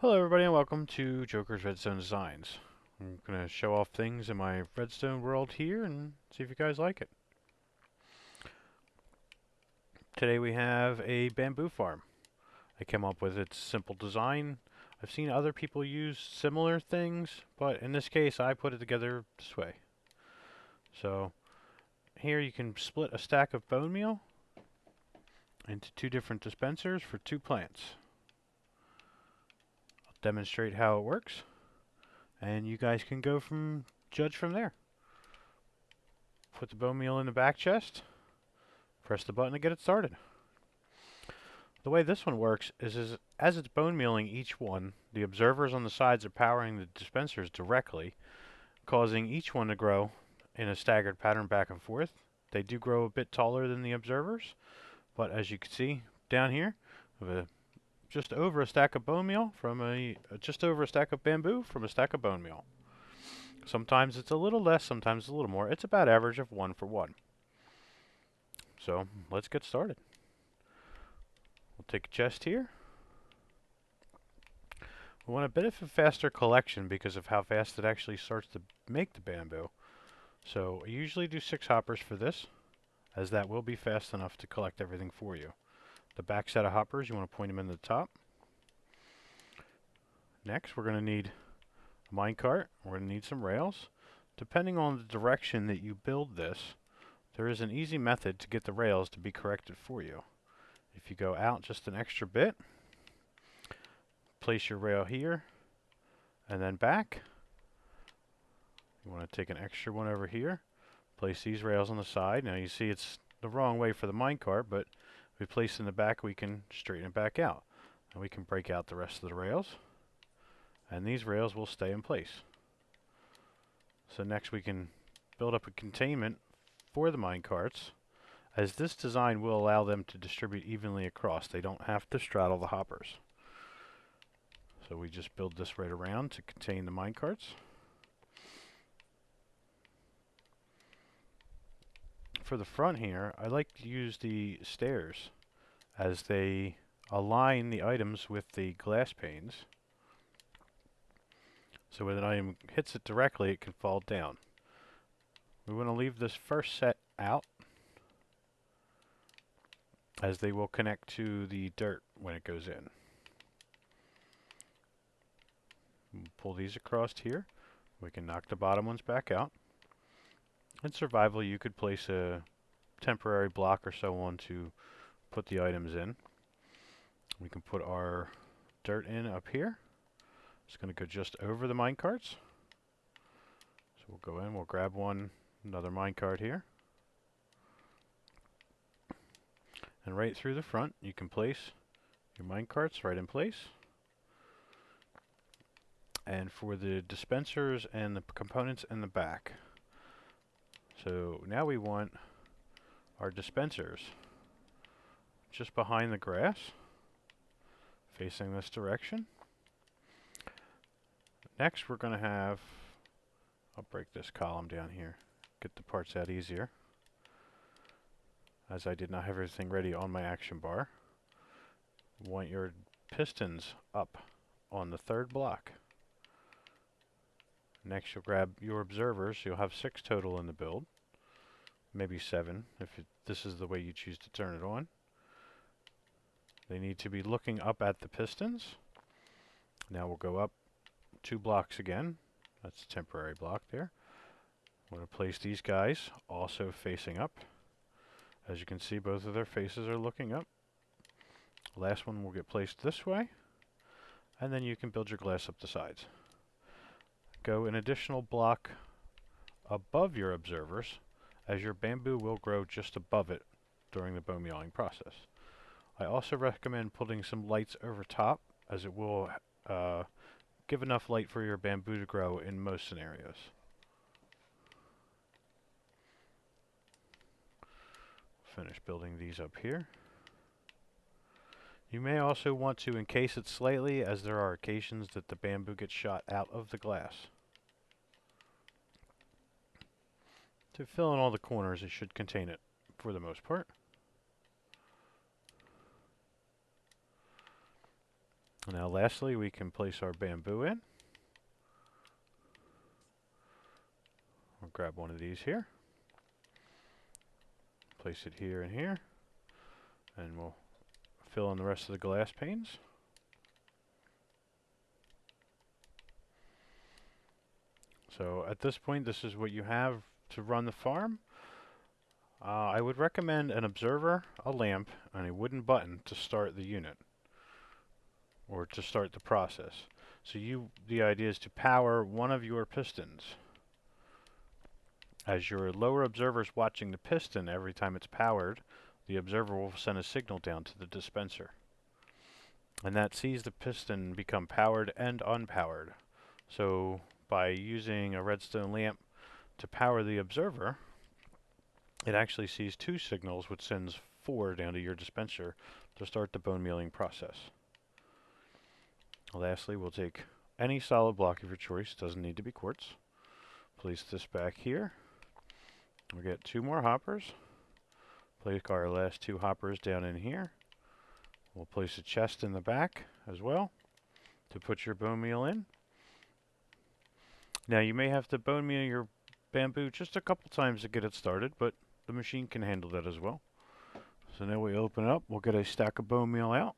Hello everybody and welcome to Joker's Redstone Designs. I'm going to show off things in my redstone world here and see if you guys like it. Today we have a bamboo farm. I came up with its simple design. I've seen other people use similar things, but in this case I put it together this way. So here you can split a stack of bone meal into two different dispensers for two plants. I'll demonstrate how it works and you guys can judge from there. Put the bone meal in the back chest, press the button to get it started. The way this one works is as it's bone mealing each one, the observers on the sides are powering the dispensers directly, causing each one to grow in a staggered pattern back and forth. They do grow a bit taller than the observers, but as you can see down here, we have just over a stack of bone meal from just over a stack of bamboo from a stack of bone meal. Sometimes it's a little less, sometimes a little more. It's about average of 1 for 1. So let's get started. We'll take a chest here. We want a bit of a faster collection because of how fast it actually starts to make the bamboo. So I usually do 6 hoppers for this, as that will be fast enough to collect everything for you. The back set of hoppers, you want to point them in the top. Next, we're going to need a minecart. We're going to need some rails. Depending on the direction that you build this, there is an easy method to get the rails to be corrected for you. If you go out just an extra bit, place your rail here, and then back. You want to take an extra one over here, place these rails on the side. Now you see it's the wrong way for the minecart, but if we place it in the back, we can straighten it back out. And we can break out the rest of the rails, and these rails will stay in place. So next we can build up a containment for the minecarts, as this design will allow them to distribute evenly across. They don't have to straddle the hoppers. So we just build this right around to contain the minecarts. For the front here, I like to use the stairs as they align the items with the glass panes. So when an item hits it directly, it can fall down. We want to leave this first set out, as they will connect to the dirt when it goes in. We'll pull these across here. We can knock the bottom ones back out. In survival, you could place a temporary block or so on to put the items in. We can put our dirt in up here. It's going to go just over the minecarts. So we'll go in, we'll grab another minecart here. And right through the front, you can place your minecarts right in place. And for the dispensers and the components in the back. So now we want our dispensers just behind the grass, facing this direction. Next we're going to have, I'll break this column down here, get the parts out easier, as I did not have everything ready on my action bar. You want your pistons up on the third block. Next you'll grab your observers. You'll have 6 total in the build, maybe 7 if this is the way you choose to turn it on. They need to be looking up at the pistons. Now we'll go up 2 blocks again. That's a temporary block there. I'm going to place these guys also facing up. As you can see, both of their faces are looking up. The last one will get placed this way, and then you can build your glass up the sides. Go an additional block above your observers, as your bamboo will grow just above it during the bone mealing process. I also recommend putting some lights over top, as it will give enough light for your bamboo to grow in most scenarios. Finish building these up here. You may also want to encase it slightly, as there are occasions that the bamboo gets shot out of the glass. To fill in all the corners, it should contain it for the most part. Now lastly, we can place our bamboo in. We'll grab one of these here. Place it here and here. And we'll fill in the rest of the glass panes. So at this point, this is what you have to run the farm. I would recommend an observer, a lamp, and a wooden button to start the unit, or to start the process. So the idea is to power one of your pistons. As your lower observer is watching the piston, every time it's powered, the observer will send a signal down to the dispenser. And that sees the piston become powered and unpowered. So by using a redstone lamp to power the observer, it actually sees 2 signals, which sends 4 down to your dispenser to start the bone mealing process. Lastly, we'll take any solid block of your choice. Doesn't need to be quartz. Place this back here. We'll get 2 more hoppers. Place our last 2 hoppers down in here. We'll place a chest in the back as well to put your bone meal in. Now you may have to bone meal your bamboo just a couple times to get it started, but the machine can handle that as well. So now we open it up, we'll get a stack of bone meal out.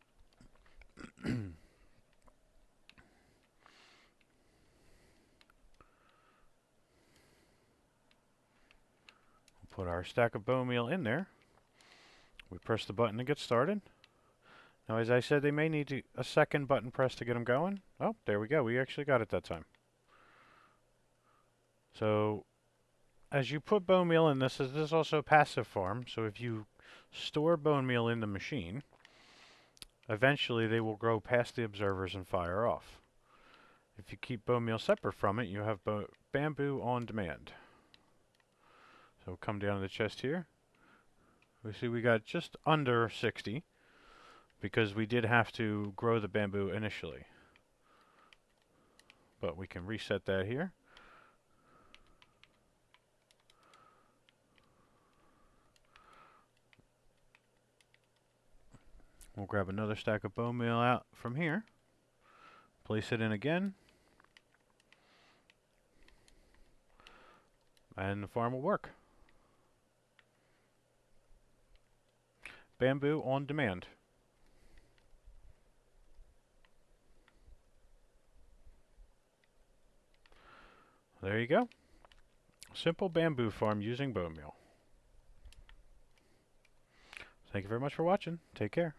Put our stack of bone meal in there. We press the button to get started. Now as I said, they may need a second button press to get them going. Oh, there we go, we actually got it that time. So as you put bone meal in, this is also a passive farm, so if you store bone meal in the machine, eventually they will grow past the observers and fire off. If you keep bone meal separate from it, you have bamboo on demand. So come down to the chest here. We see we got just under 60 because we did have to grow the bamboo initially. But we can reset that here. We'll grab another stack of bone meal out from here. Place it in again. And the farm will work. Bamboo on demand. There you go. Simple bamboo farm using bone meal. Thank you very much for watching. Take care.